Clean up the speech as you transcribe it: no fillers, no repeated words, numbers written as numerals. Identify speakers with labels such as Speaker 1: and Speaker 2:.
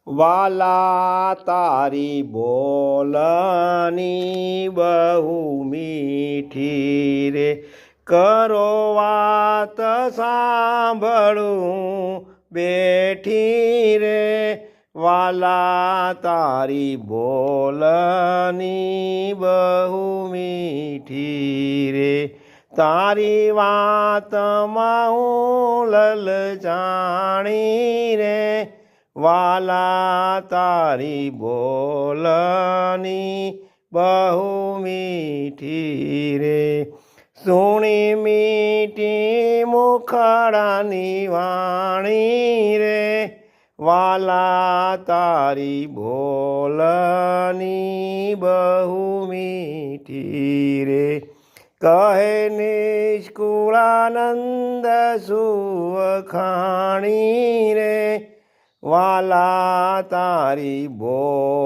Speaker 1: વાલા તારી બોલની બહુ મીઠી રે, કરો વાત સાંભળું બેઠી રે, વાલા તારી બોલની બહુ મીઠી રે, તારી વાતમાં હું લલચાણી રે, વાલા તારી બોલની બહુ મીઠી રે, સુણી મીઠી મુખડાની વાણી રે, વાલા તારી બોલની બહુ મીઠી રે, કહે નિષ્કુળાનંદ સુવખાણી રે, વાલા તારી બોલ